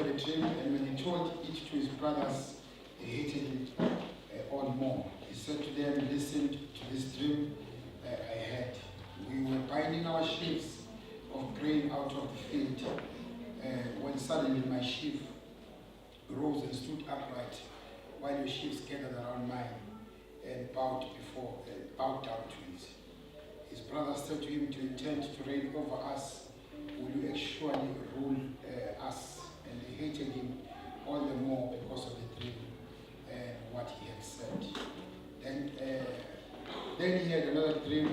had a dream, and when he told it to his brothers, they hated it all more. He said to them, listen to this dream I had. We were binding our sheaves of grain out of the field, when suddenly my sheaf rose and stood upright, while your sheaves gathered around mine and bowed down to it. His brothers said to him, "Do you intend to reign over us? Will you actually rule us?" And they hated him all the more because of the dream and what he had said. Then he had another dream,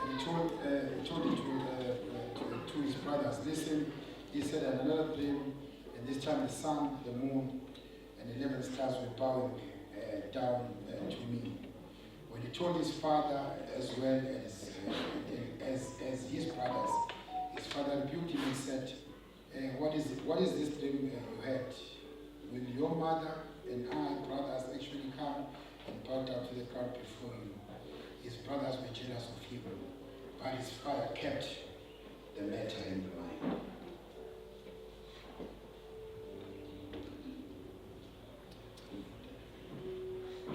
and he told it to his brothers. Listen, he said, another dream, and this time the sun, the moon, and 11 stars were bowing down to me. When he told his father as well as his brothers, his father rebuked him and said, what is this dream you had? Will your mother and I, brothers, actually come and bow down to the ground before you? His brothers were jealous of him, but his father kept the matter in mind.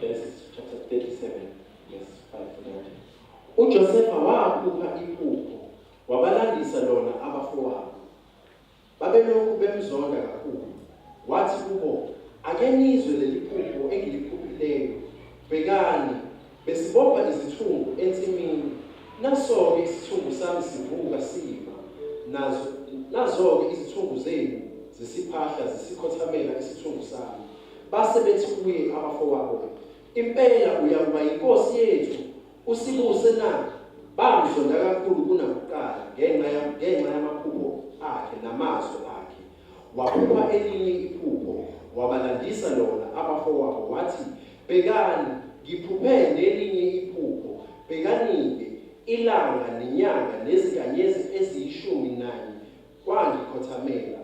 Genesis chapter 37, verse 5 to 9. UJosepha wakhupha iphupho, wabalandisa lona abafowabo. Babelokhu bemzonda kakhulu. Wathi kubo, ake nizwe leli phupho engiliphuphileyo. Bhekani, besibopha izithungu ensimini. Naso-ke isithungu sami sivuka sima. Nazo-ke izithungu zenu zisiphahla zisikhothamela isithungu sami. Base bethi kuye abafowabo, impela uyakuba inkosi yethu, usibuse na. Bamzonda kakhulu kunakuqala ngenxa yamaphupho akhe namazwi akhe. Waphupha elinye iphupho, wabalandisa lona abafowabo. Wathi, bhekani, ngiphuphe nelinye iphupho. Bhekani-ke, ilanga nenyanga nezinkanyezi eziyishumi nanye kwangikhothamela.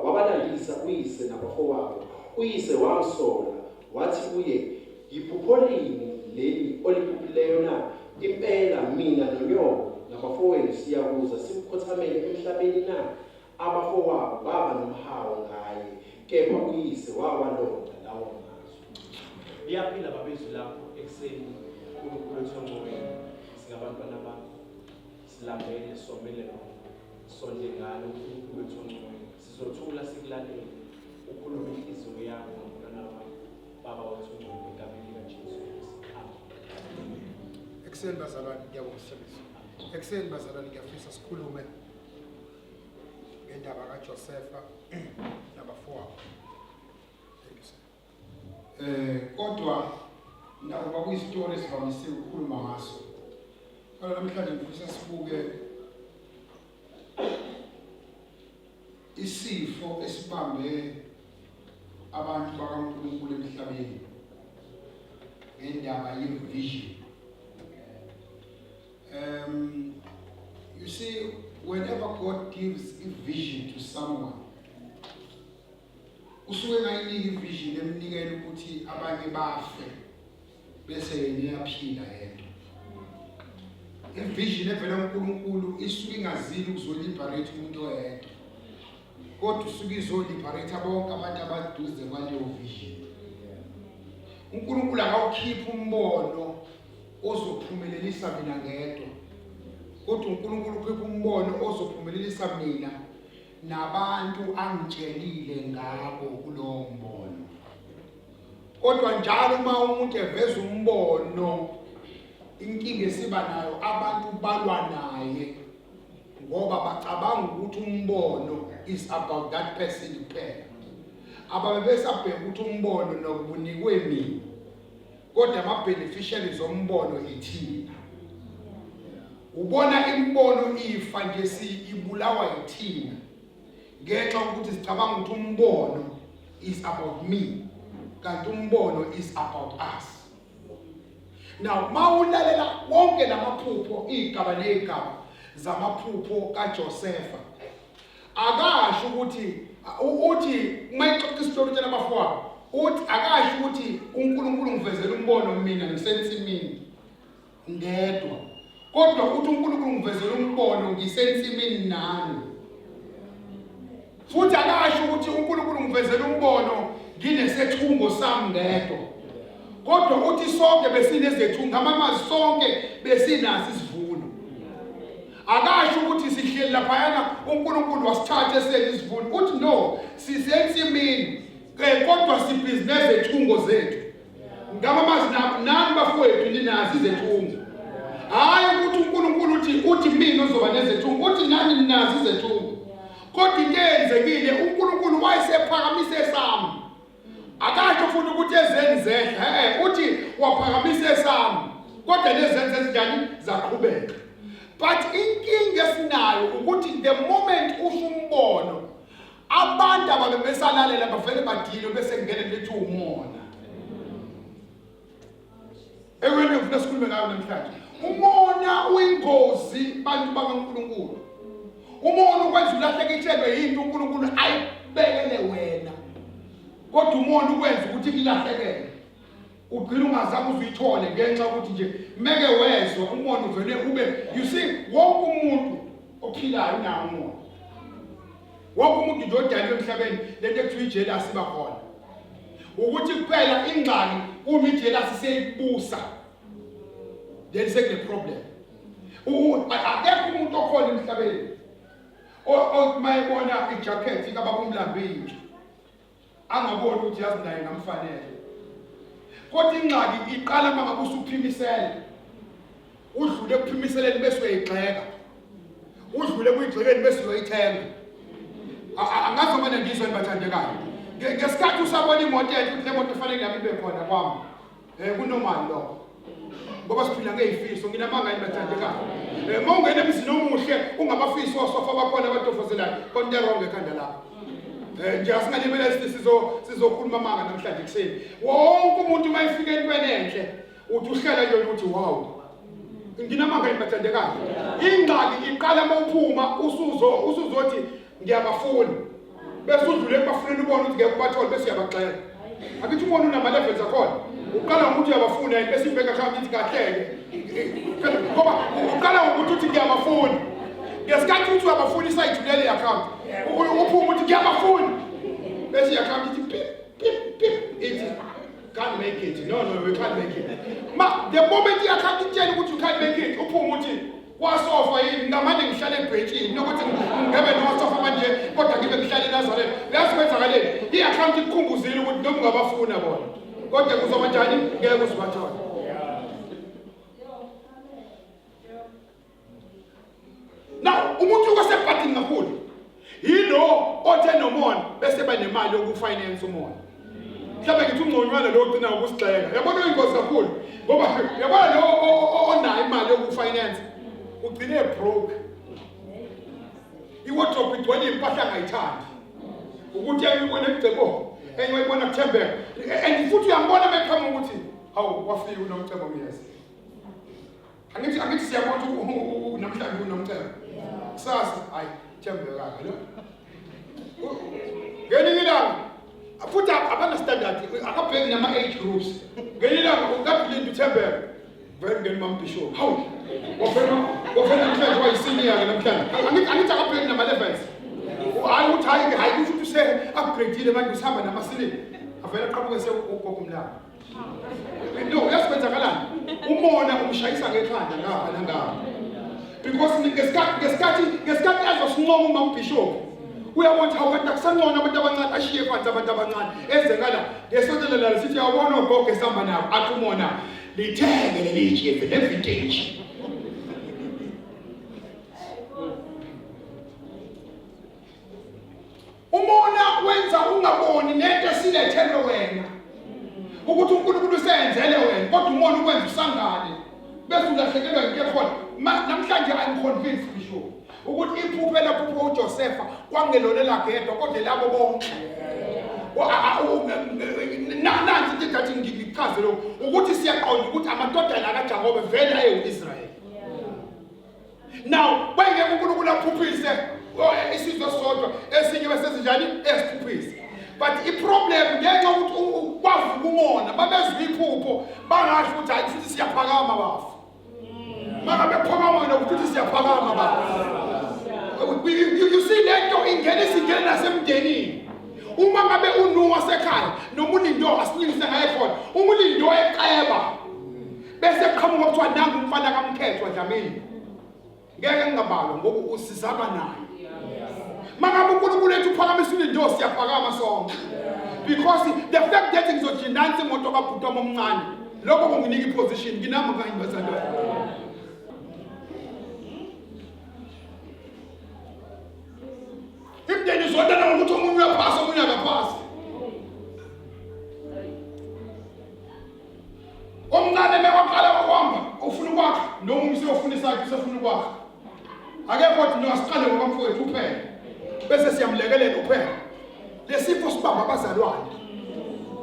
Wabalandisa uyise nabafowabo. Uyise wamsola, wathi kuye, yiphupho lini leli oliphuphileyo na? Impela mina nonyoko nabafowenu siyakuza simkhothamele emhlabeni na? Abafowabo baba nomhawu ngaye, kepha uyise wawalonda lawo mazwi. Liyaphila babezwi lapho ekuseni uNkulunkulu ethonqweni singabantwana bakho silambele somele sonde ngalo uNkulunkulu ethonqweni sizothula sikulalele ukhuluma inhliziyo yakho nomntwana wakho baba wethonqweni egameni likaJesu. Amen. Ekuseni bazalwane ngiyabonga sisebenzisa. Ekuseni bazalwane ngiyafisa sikhulume ngendaba kaJosepha nabafowabo. Kodwa nakuba kuyisitori esivamise ukukhuluma ngaso. Kodwa namhlanje ngifisa sibuke isifo esibambe abantu bakaNkulunkulu emhlabeni ngendaba ye-vision. You see, whenever God gives a vision to someone, usuke ngayinika ivision emnikela ukuthi abanye bafe bese yena iyaphila yena. Ivision evela kuNkulunkulu isuke ingazili ukuzoliberate umuntu oyedwa, kodwa usuke izoliberate bonke abantu abaduze kwaleyo vision. uNkulunkulu akawukhipha umbono ozophumelelisa mina ngedwa, kodwa uNkulunkulu ukhipha umbono ozophumelelisa mina nabantu angitshelile ngabo kulowo mbono. Kodwa njalo uma umuntu eveza umbono, inkinga esiba nayo abantu balwa naye ngoba bacabanga ukuthi umbono is about that person kuphela. Ababesabheka ukuthi umbono nokubunikwe mina, kodwa ama-beneficiaries zombono ithina. Ubona imbono ifa nje ibulawa yithina ngenxa ukuthi sicabanga ukuthi umbono is about me, kanti umbono is about us. Now mawulalela wonke lamaphupho igaba negaba zamaphupho kaJosepha, akasho ukuthi uthi mayixoxa isitori tshela abafowabo uthi akasho ukuthi uNkulunkulu ngivezela umbono mina ngisensimini ngedwa, kodwa uthi uNkulunkulu ngivezela umbono ngisensimini nami. futhi akasho ukuthi uNkulunkulu ngivezela umbono nginesethungo sami ngedwa kodwa uthi sonke besinezethungo amamazi sonke besinazi isivuno akasho ukuthi sihleli laphayana uNkulunkulu wasithatha esele isivuno uthi no sisensimini kodwa sibhizinesi ethungo zethu ngamamazi nani bafowethu ninazi izethungo hayi ukuthi uNkulunkulu uthi mina uzoba nezethungo uthi nani ninazi izethungo kodwa into eyenzekile uNkulunkulu wayesephakamise esami akasho futhi ukuthi ezeni zehla uthi waphakamise esami kodwa lezenze ezinjani zaqhubeka but inkinga esinayo ukuthi the moment usumbono abantu ababesalalela bavele badile bese ngene lethi umona ewena ufuna sikhulume ngayo namhlanje umona uyingozi bantu bakaNkulunkulu umona ukwenza ulahlekelwe yinto uNkulunkulu ayibekele wena kodwa umona ukwenza ukuthi kulahlekele ugcina ungazange uzuyithole ngenxa ukuthi nje meke wezwa umona uvele ube you see wonke umuntu ophilayo unawo umona wonke umuntu nje odalwe emhlabeni lento ekuthiwa ijealousy bakhona ukuthi kuphela ingxaki uma ijealousy seyibusa then is a problem akekho umuntu okhona emhlabeni mayibona ijacket ikababa umlambile angaboni ukuthi yazi naye ngamfanele kodwa ingxaki iqala mangabe usuphimisela udlule ekuphimiseleni bese uyayigxeka udlule kuyigxekeni bese uyayithenga angazoma nendizwe nibathandekayo ngesikhathi usabona imoto ethu le moto efanele yami ibe khona kwami kunomali lokho ngoba siphila ngezifiso nginamanga nibathandekayo mawungena emzini omuhle ungabafiso osofa bakhona abatofozelayo konke wrong ekhanda lakho nje asingalimela sizokhuluma amanga namhlanje kuseni wonke umuntu mayifika entweni enhle uthi uhlela yona uthi wow nginamanga nibathandekayo ingxaki iqala mawuphuma usuzothi ngiyabafuna bese udlule kubafuneni ubona ukuthi ngeke ubathole bese uyabaxela akithi umuntu unama levels akhona uqala ngokuthi uyabafuna bese ibeka khamba ithi kahleke ngoba uqala ngokuthi uthi ngiyabafuna ngesikhathi uthi uyabafuna isayithulele iaccount uphuma uthi ngiyabafuna bese iaccount ithi pip it can't make it no we can't make it the moment iaccount itshela ukuthi you can't make it uphuma uthi wasofa yini ngamanje ngihlale ebhentshini nokuthi ngebe nosofa manje kodwa ngibe ngihlale eNazareth uyasiwenzakaleni iaccount ikukhumbuzile ukuthi noma ungabafuna bona kodwa kuzoba njani ngeke usibathole now umuntu ukosebhadini kakhulu yilo othe nomona bese banemali yokufinance umona mhlawumbe ngithi ungconywana lo ugcina ukusigxeka yabona ingozi kakhulu ngoba yabona lo onayo imali yokufinance ugcine broke iwardrobe igcwele impahla angayithandi ukuthi ayibone egcebo engiyibona kuthembeka and futhi uyambona beqhamuka ukuthi hawu wafika unomcebo myezi angithi siyabona ukuthi namhlanje unomcebo kusasa hayi thembeka lo ngelinye ilanga futhi abana standard akabheki nama age groups ngelinye ilanga ukaphinda uthembeka vele ngeni mambishop hawu wafena namhlanje wayisenior namhlanje angithi akabheki nama levels hayi uthi hayi kusho ukuthi upgradeile manje usihamba namasini avela qhamuke sekugogo umlanga no uyasibenzakalani umona umshayisa ngekhanda ngapha nangapha because ngesikhathi azosinqoma uma ubishop uyabona hawu kanti akusangcono abantu abancane ashiye phansi abantu abancane ezengala ngesonto lelo sithi yawubona ogogo esihamba nabo athi umona lithenge leli jeep le vintage umona wenza ungaboni nento esilethelwe wena ukuthi uNkulunkulu usenzele wena kodwa umona ukwenza usangane bese ulahlekelwa into ekhona namhlanje I'm convinced bishop ukuthi iphupho laphupho uJosepha kwangelona lakhe yedwa kodwa labo bonke nansi into ethi ngichaze lo ukuthi siyaqonda ukuthi amadodana kaJakobe vele ayeUIsrael now bayeke uNkulunkulu aphuphise isizwe sodwa esinye bese njani esiphuphise but iproblem ngenxa ukuthi kwavuka umona babezwe iphupho bangasho ukuthi hayi futhi siyaphakama bafu makabe phakama nokuthi siyaphakama bafu you see lento ingene singena nasemndeni uyiningi. Uma ngabe uNuhu wasekhaya noma uLindo asilingise ngaye khona, uma uLindo eqeba bese kuqhamuka kuthiwa nangu umfana kaMkhethwa Dlamini, ngeke ngingabalwa ngoba usizaba naye. Mangabe uNkulunkulu ethu uphakamisa uLindo siyaphakama sonke, because the fact that ngizojindanisa imoto kabhuti wami omncane lokho kunginika iposition nginami kanye bazalwane. Imdeni izodana ngokuthi omunye uyaphasa omunye akaphasi. Omncane mewaqala ukuhamba ufuna ukwakha noma umse ufuna isakhe usefuna ukwakha. Akekho kodwa nosiqale ngokamfowethu uphela bese siyamlekelela uphela. Lesifo sibamba abazalwane.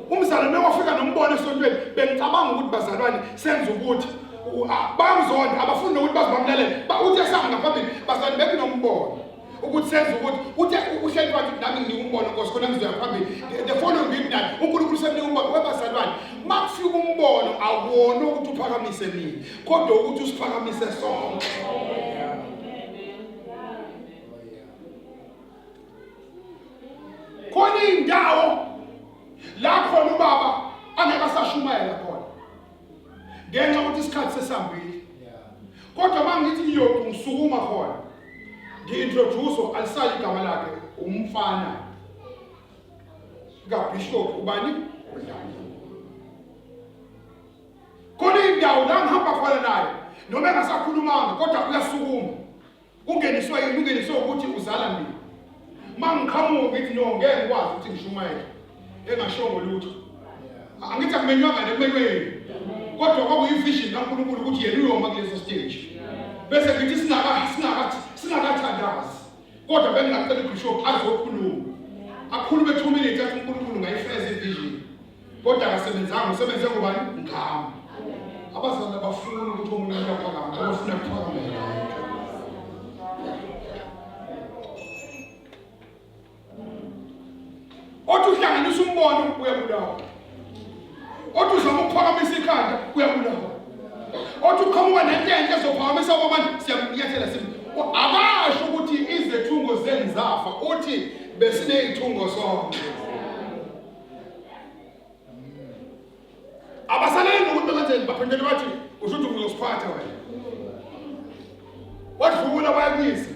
Umzalwane mewafika nombono esontweni bengicabanga ukuthi bazalwane senza ukuthi bamzonda abafuni nokuthi bazibamlalele uthi esanga ngaphambili bazalwane bethi nombono ukuthi senza ukuthi uthi uhleli phansi nami nginika umbono Nkosi khona ngizoya phambili the following week nathi uNkulunkulu semnika umbono webazalwane. Makufika umbono akuwona ukuthi uphakamise mina kodwa ukuthi usiphakamise sonke. Khona indawo la khona ubaba angekasashumayela khona ngenxa ukuthi isikhathi sesihambile. Kodwa mangithi ngiyothi ngisukuma khona ngi-introduce alisali igama lakhe umfana kaBishop ubani uDlani. Khona indawo la ngihamba khona naye noma engasakhulumanga kodwa uyasukuma kungeniswa yini ungeniswa ukuthi uzala mina. Mangiqhamuka ngithi no ngeke ngikwazi ukuthi ngishumayele engashongo lutho. Angithi akumenywanga nemenyweni kodwa kwakuyivision kaNkulunkulu ukuthi yena uyoma kuleso stage. Bese ngithi singakathandazi kodwa bengingacela uBishop azokhuluma akhulume 2 minutes athi uNkulunkulu ngayifeza ivision kodwa akasebenzanga usebenze ngobani ngami. Abazalwane bafuna ukuthi umuntu aphakame abafuna ukuphakamela. Othi uhlanganisa umbono uyabulawa. Othi uzama ukuphakamisa ikhanda uyabulawa. Othi uqhamuka nento enhle ezophakamisa abantu siyamnyathela sithi abasho ukuthi izethungo zenu zafa uthi besinezithungo sonke. Abasaleni ukuthi benzeni baphendele bathi usho ukuthi uzosiphatha wena. Wadlula bayakisa.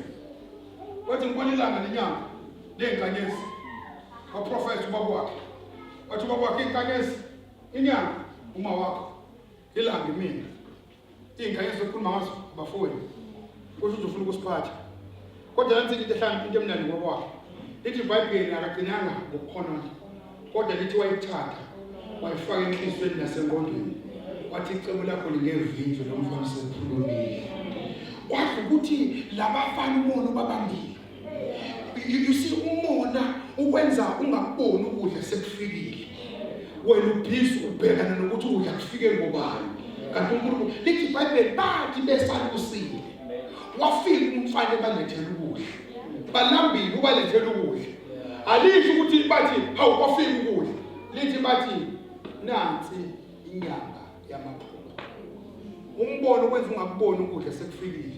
Wathi ngibona ilanga nenyanga lenkanyezi. Waprofeta ubaba wakhe. Wathi ubaba wakhe inkanyezi inyanga uma wakho ilanga mina. Inkanyezi zokhuluma ngazo abafowethu. Kusho ukuthi ufuna ukusiphatha. Kodwa nansi into ehlanga into emnandi ngoba wakhe. Lithi iBhayibheli akagcinanga ngokukhona. Kodwa lithi wayithatha wayifaka enhlizweni nasengqondweni. Wathi icebo lakho lingevinjo lomfana sekhulumile. Kwathi ukuthi labafana umono babambile. You see umona ukwenza ungakuboni ukudla sekufikile. Wena ubhizi ubhekana nokuthi ukudla kufike ngobani. Kanti uNkulunkulu lithi iBhayibheli bathi besalusile. Wafika umfana ebalethela ukudla. Balambile ubalethela ukudla. Alisho ukuthi bathi hawu kwafika ukudla. Lithi bathi nansi inyanga yamaphupho. Umbono ukwenza ungakuboni ukudla sekufikile.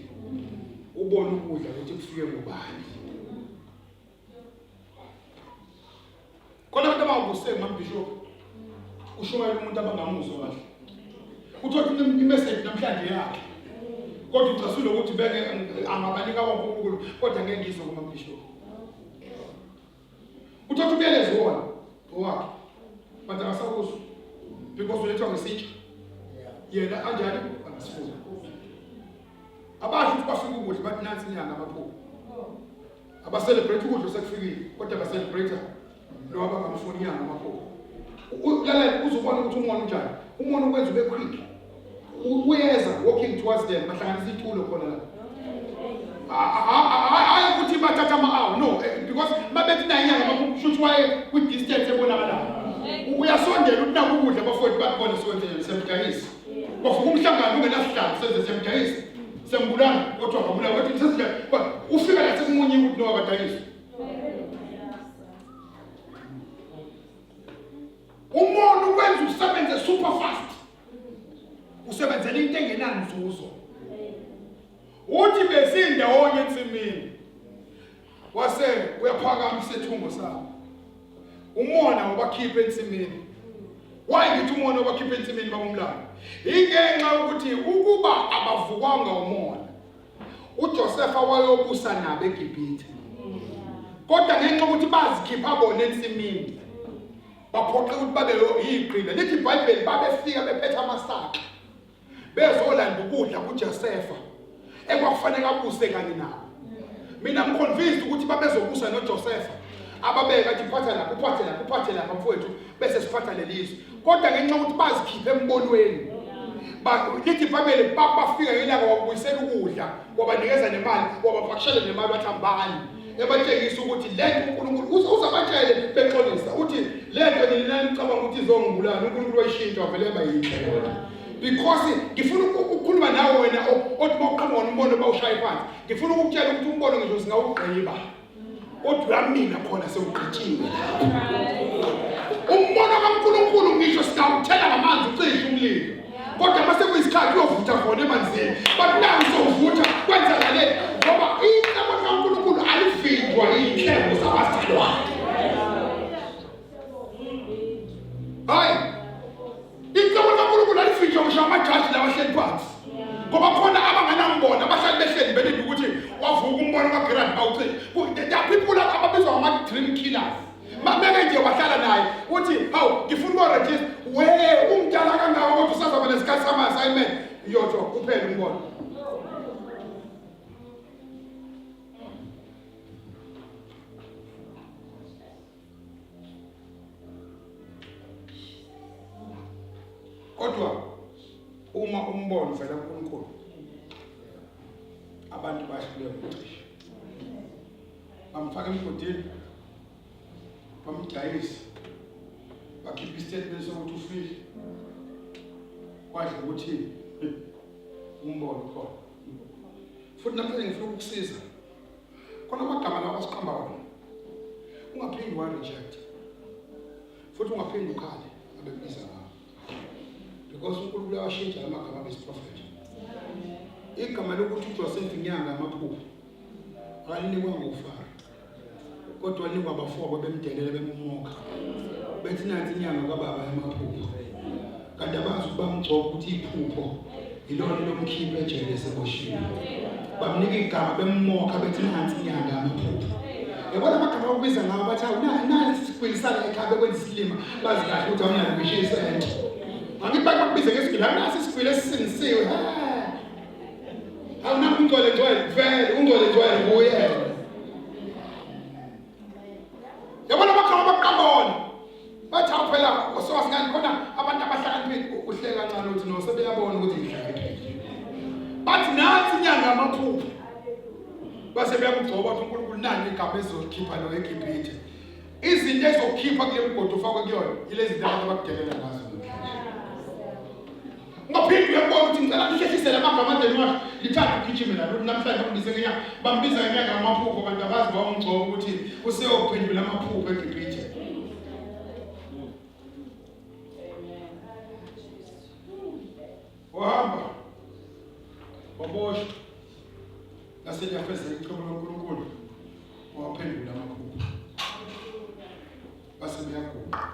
Ubone ukudla ukuthi kufike ngobani. Khona abantu abanguseke maBishop ushumayela umuntu abangamuzwa kahle. Uthola imessage namhlanje yakhe. Kodwa ucasule ukuthi beke angabanika wonke uNkulunkulu kodwa ngeke ngizwe kumaBishop. Uthola ubuyelezo wona wakhe. Bathi akasakuzwa because ulethwa ngesitsha. Yena anjani angasifuna. Abasho ukuthi bafika ukudla bathi nansi inyanga amaphupho. Abacelebrate ukudla sekufikile kodwa abacelebrate lo abangamfuni inyanga amaphupho. Lalela uzobona ukuthi umono unjani. Umono ukwenza ube quick. Uyeza walking towards them bahlanganisa itulo khona la. Hayi ukuthi bathatha ama-hour no because mabethi na inyanga amaphupho shuthi waye with distance ebonakalayo. Uyasondela ukuthi naku ukudla bafowethu bakubone sikwenzele semdayisi. Bafuka umhlangano ungenasihlalo senze semdayisi. Sembulana kodwa akabula wathi sesija ufika la sekumunye ukuthi no abadayisi. Umono ukwenza usebenze super fast. Usebenzela into engenanzuzo. Uthi besindawonye entsimini. Wase uyaphaka siphakame sethungo sabo. Umona wabakhipha ensimini. Why ngithi umona wabakhipha ensimini babomlando? Ingenxa ukuthi ukuba abavukwanga umona, uJosepha wayobusa nabo eGibhithe. Kodwa ngenxa ukuthi bazikhipha bona ensimini, baphoqa ukuthi babe yiqina. Lithi iBhayibheli babefika bephethe amasaka bezolanda ukudla kuJosepha ekwakufanele abuse kanye nabo. Mina ngiconvinced ukuthi babezobusa noJosepha. Ababeka athi uphathe lapha mfowethu bese siphatha lelizwe. Kodwa ngenxa ukuthi bazikhipha embonweni, lithi iBhayibheli bafika ngelanga wabuyisela ukudla, wabanikeza nemali, wabapakishela nemali wathambani. Ebatshengisa ukuthi lento uNkulunkulu uzabatshele bexolisa uthi lento nina nicabanga ukuthi izongibulala, uNkulunkulu wayishintsha wavele bayinhle. Because ngifuna ukukhuluma nawe wena othi bawuqhamuka nombono bawushaye phansi. Ngifuna ukukutshela ukuthi umbono ngisho singawugqiba. Kodwa mina khona sewugqitshiwe lapho. Umbono kaNkulunkulu ngisho singawuthela ngamanzi ucishe umlilo. Kodwa mase kuyisikhathi uyovutha khona emanzini. But now uzovutha kwenzakale ngoba icebo kaNkulunkulu alivinjwa yinhlebo zabazalwane. Hayi. Icebo kaNkulunkulu alivinjwa ngisho amajaji lawa ahleli phansi. Ngoba khona abanganambona abahlali behleli belinde ukuthi wavuka umbono kaGrant bawucishe. There are people ababizwa ngama dream killers. Mameke nje wahlala naye uthi hawu ngifuna ukuregister wewe umdala kangaka kodwa usazaba nesikhathi sama assignment yotho kuphela umbono. Kodwa uma umbono uvela kuNkulunkulu abantu bashiye ukucisha. Bamfaka emgodini, bamdayisa, bakhipha istatement sokuthi ufile. Kwathi ukuthi umbono khona. Futhi namhlanje ngifuna ukukusiza. Khona amagama lawa asiqhamba wona. Ungaphindi wa reject. Futhi ungaphindi ukhale abekubiza ngawo. Because uNkulunkulu uyawashintsha amagama abesiprophet. Igama lokuthi uJoseph inyanga amaphupho alinikwa ngofana. Kodwa alinikwa abafowabo bemdelele bemumoka. Bethi nansi inyanga kababa emaphupho. Kanti abazi bamgcoba ukuthi iphupho ilona lomkhipha ejele seboshiwe. Bamnika igama bemumoka bethi nansi inyanga amaphupho. Yabona amagama okubiza ngawo bathi nani sikwelisana ekhaya bekwenza isilima bazi kahle ukuthi awunayo ngishisa ento. Angibathi bakubize ngesigila nasi isigwile esisingisiwe. Awuna ungcwele vele ungcwele nguye. Yabona bakhala baqabona. Bathi phela osowasingani khona abantu abahlakaniphile uhleka kancane uthi no sebeyabona ukuthi ngihlakaniphile. Bathi nansi inyanga amaphupho. Base beyamgcoba ukuthi uNkulunkulu nani igama ezokhipha lo eGibhithe. Izinto ezokhipha kule mgodo ufakwe kuyona yilezi zinto abantu abakudelela ngazo. Ngaphinde uyabona ukuthi ngicela kuhlehlisele amagama adeniwayo lithanda ukugijimela lo namhlanje bambize ngenyanga bambiza ngenyanga amaphupho kanti abazi bawumgcoba ukuthi useyophendula amaphupho eGibhithe. Wahamba waboshwa naseliyafezela icebo loNkulunkulu waphendula amaphupho base beyaguqa.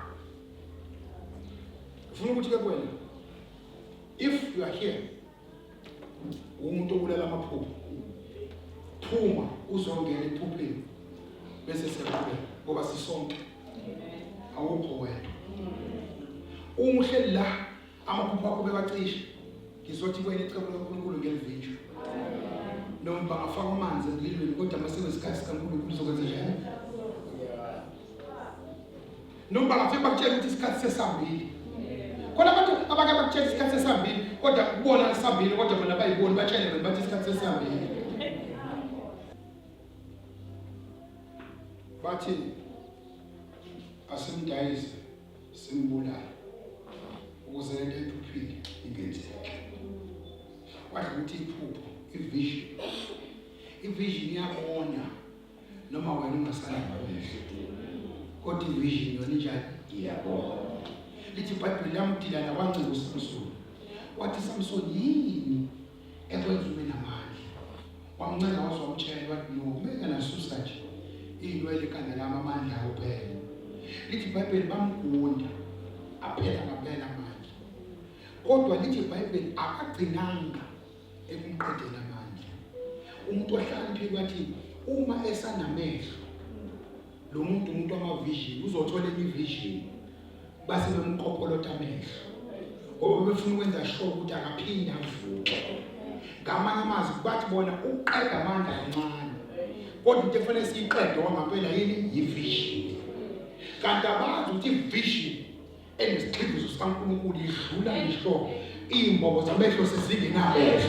Ufuna ukuthi ke kwena if you are here umuntu obulala amaphupho phuma uzongena ephupheni bese siyaqhubeka ngoba sisonke awukho wena. Umuhleli la amaphupho akho bekacisha ngizothi kwena icebo loNkulunkulu ngelivinjwe. Noma bangafaka amanzi emlilweni kodwa mase kwesikhathi sikaNkulunkulu uzokwenza njani? Noma bangafika bakutshela ukuthi isikhathi sesambile. Khona abantu abake bakutshela isikhathi sesambile kodwa kubona isambile kodwa bona bayiboni batshele bona bathi isikhathi sesambile. Bathi asimdayise simbulala ukuze lento iphuphile ingenzeke. Wathi ukuthi iphupho ivision iyabona noma wena ungasala ngabehlo. Kodwa ivision yona njani iyabona. Lithi iBhayibheli lamdila nawancika uSamson. Wathi Samson yini ekwenza ube namandla? Wamncela waze wamtshela wathi no kumele nasusa nje. iy'nwele ekhanda lami amandla awuphela. Lithi iBhayibheli bamgunda aphela ngampela amandla. Kodwa lithi iBhayibheli akagcinanga ekumqedela amandla. Umuntu ohlakaniphile wathi uma esanamehlo lo muntu wama-vision uzothola i-vision base bemqopholota amehlo. Ngoba befuna ukwenza sure ukuthi akaphinde avuke. Ngamanye amazwi bathi bona uqeda amandla kancane. Kodwa into efanele siyiqede wangampela yini? Yi-vision. Kanti abazi ukuthi i-vision enesixhifizo sikaNkulunkulu idlula ngisho iy'mbobo zamehlo sezingenamehlo.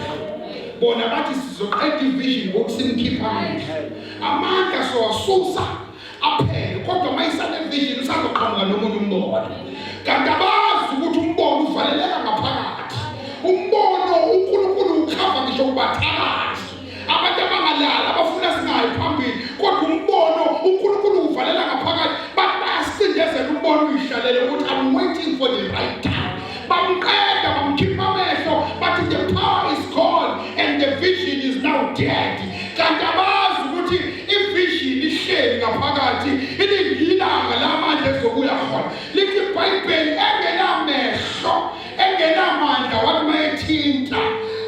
Bona bathi sizoqeda i-vision ngokusimkhipha amehlo. Amandla sowasusa aphele, kodwa mayisane vision usazoqhamuka nomunye umbono. Kanti abazi ukuthi umbono uvaleleka ngaphakathi. Umbono uNkulunkulu ukhava ngisho kubathakathi. Abantu abangalala abafuna singayi phambili, kodwa umbono uNkulunkulu uvalela ngaphakathi. Bathi bayasindezela umbono uyihlalele ukuthi I'm waiting for the right time. Bamqeda bamkhipha amehlo, bathi the power is gone and the vision is now dead. Kanti abazi ukuthi i-vision ihleli ngaphakathi, ililanga lamandla ezokuya khona. Lithi iBhayibheli engenamehlo, engenamandla, wathi mayethinta,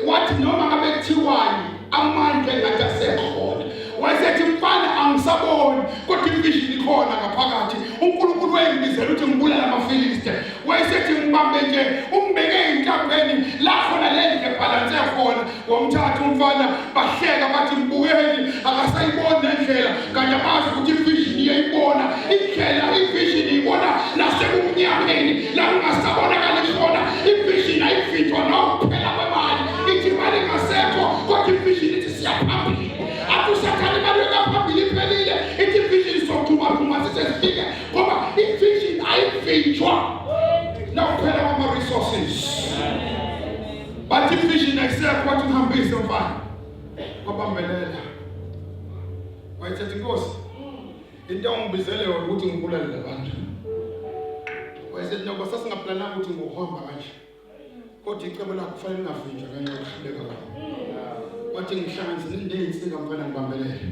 wathi noma ngabe kuthiwani amandla engathi asekhona. Wayesethi mfana angisaboni, kodwa i-vision ikhona ngaphakathi. uNkulunkulu wayengibizela ukuthi ngibulala amaFilisti. Wayesethi ngibambe nje umbeke entabeni la khona lendle ebhalanse khona. Wamthatha umfana bahleka bathi mbukeli akasayiboni nendlela. Kanti abazi ukuthi i-vision iyayibona indlela, i-vision iyibona nasebumnyameni la ungasabonakali khona. I-vision ayifithwa nokuphela kwemali. Ithi imali ngasekho kodwa i-vision ithi siyaphambili. Akusakhala imali engaphambili iphelile. Ithi i-vision izothuma sisefika ngoba i-vision ayifithwa nokuphela kwama-resources. Bathi i-vision ayisekho wathi ngihambise mfana wabambelela. Wayethethi Nkosi into ongibizele yona ukuthi ngibulale labantu. Wayesethi noma sasingaplananga ukuthi ngohamba kanje, kodwa icebo lakho kufanele lingavinjwa kanye ukuhluleka kwakho. Wathi ngihlanganise nendeyinsinga mfana ngibambelele.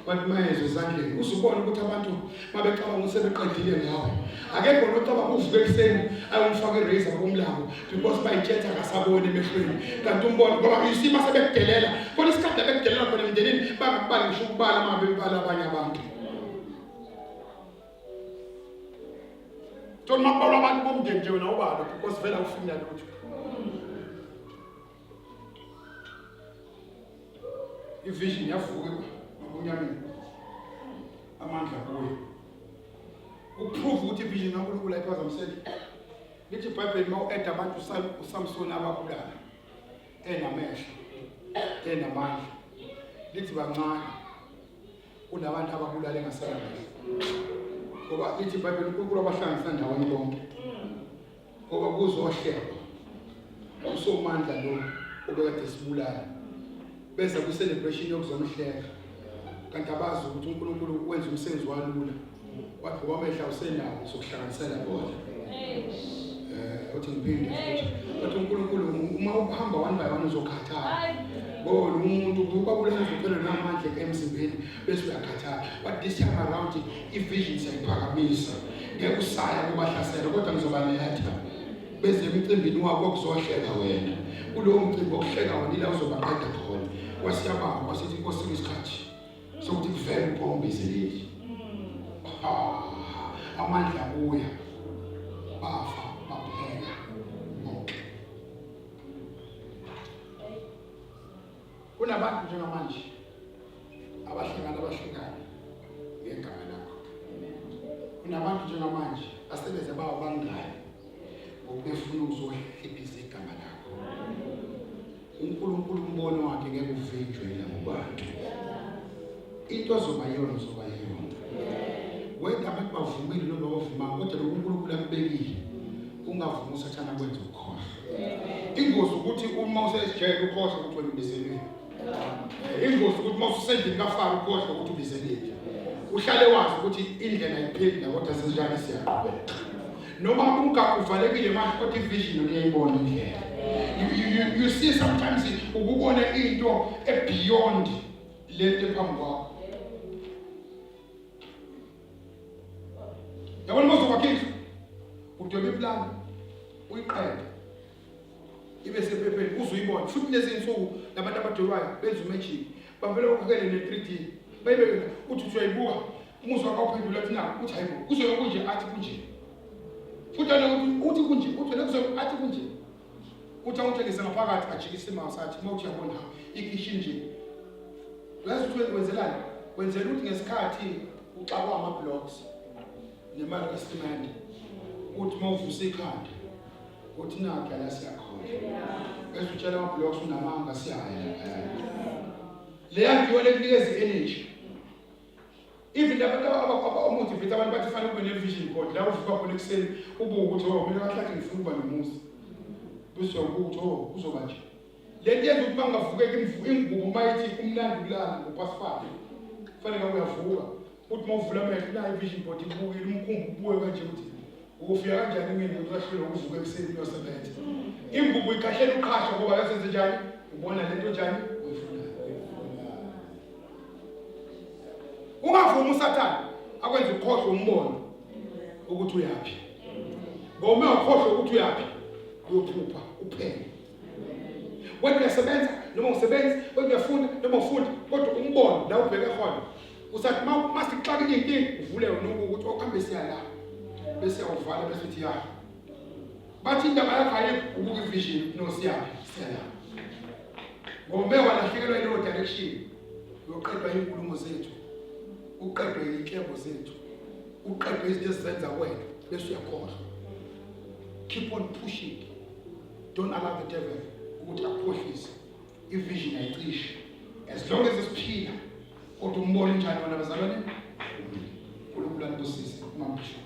Wathi mayezwe ezandleni uzubona ukuthi abantu mabecabanga ukuthi sebeqedile ngawe. Akekho nocabanga uvuke ekuseni ayomfaka i-razor kumlambo because bayithetha akasaboni emehlweni. Kanti umbona ngoba isima sebekudelela. Kodwa isikhathi bekudelela khona emndenini bangakubali ngisho ukubala uma bebala abanye abantu. Tona mabalo abantu bomndeni nje wena ubalo because vela ufuna lutho. I-vision yavuka unyameni amandla kuyo ukuprove ukuthi i-vision kaNkulunkulu ayiphazamiseki. Lithi iBhayibheli mawu-eda abantu uSamson ababulala enamehlo enamandla, lithi bancane kunabantu ababulala engasebenzi. Ngoba lithi iBhayibheli uNkulunkulu abahlanganisa ndawonye bonke ngoba kuzohlekwa usomandla lo obekade sibulala bese ku-celebration yokuzomhleka. Kanti abazi ukuthi uNkulunkulu wenza umsebenzi walula. Wathi wamehla usenawo sokuhlanganisela bona. Uthi ngiphinde futhi. Wathi uNkulunkulu uma uhamba one by one uzokhathala. Bona umuntu ubabulala uzophela namandla emzimbeni bese uyakhathala. But this time around i-vision siyayiphakamisa. Ngeke usaya kubahlasela kodwa ngizobaletha. Beze emcimbini wakho okuzohleka wena. Kulowo mcimbi okuhleka wena ila uzobaqeda khona. Wasiyabamba wasithi Nkosi isikhathi sokuthi kuvele ubhombise leli. Amandla kuya bafa baphela bonke. Kunabantu njengamanje abahlekana ngegama lakho. Kunabantu njengamanje asebenza bawo bangani ngokufuna ukuzohlephisa igama lakho. uNkulunkulu umbono wakhe ngeke uvinjwe la kubantu. Into azoba yona uzoba yona. Wena abantu bavumile noma bavuma kodwa lo uNkulunkulu ambekile ungavuma usathana kwenza ukukhohlwa. Ingozi ukuthi uma usesijele ukhohlwa ukuthi wena ubizelwe. Ingozi ukuthi uma usendlini kafara ukhohlwa ukuthi ubizelwe. Uhlale wazi ukuthi indlela ipheli kodwa senjani siyaqhubeka. Noma umgaqo uvalekile manje kodwa i-vision uyayibona indlela. You see sometimes ukubona into beyond lento phambi kwakho. Yabona mozokwakhiza udweba iplani uyiqede ibe sephepheni uzuyibona futhi lezi insuku nabantu abadwebayo benza umagic bavele ukukele ne-3D bayibeke uthi uyayibuka umuzwa wakho uphendula uthi na uthi hayibo kuzoyo kunje athi kunje futhi uthi kunje uthi kuzoyo athi kunje uthi awutshengise ngaphakathi ajikise masathi mawuthi yabona ikhishi nje lazi ukuthi wenzelani wenzela ukuthi ngesikhathi uxakwa ama-blocks nemali kasimende uthi mawuvusa ikhanda uthi nakho la siyakhona bese utshela ama-blocks unamanga siyaya leya ngiyo lekunikeza i-energy even abamuthi mfethu abantu bathi fanele ube ne-vision board la uvuka khona ekuseni ubuke ukuthi mina kahlathi ngifuna ukuba nomuzi bese uyabuka ukuthi kuzoba nje lento yenza ukuthi bangavukeki ingubo mayithi kumnandi kulala ngopasifari kufanele uyavuka uthi mawuvula amehlo nayo i-vision board ibukile umkhumbi ubuke kanje ukuthi ufika kanjani ngene uzahlule uvuka ekuseni uyosebenza ingubo ikhahlele uqhasha ngoba yasenze njani ubona lento njani ungavumi usathane akwenza ukhohlwe umbono ukuthi uyaphi ngoba uma ukhohlwe ukuthi uyaphi uyophupha uphele wena uyasebenza noma usebenzi wena uyafunda noma ufunda kodwa umbono la ubheke khona usathi masixakile inkingi uvule wena ukuthi okuhambe siya la bese awuvala bese uthi ya bathi indaba yakho ayikho ubuka ivision nosiyaphi siya la ngoba walahlekelwa yilo direction uyoqedwa inkulumo zethu uqedwe inhlebo zethu uqedwe izinto ezenza wena bese uyakhohlwa keep on pushing don't allow the devil ukuthi akukhohlise ivision ayicishe as long as isiphila kodwa umbone njani wena bazalwane uNkulunkulu anibusise umamphusho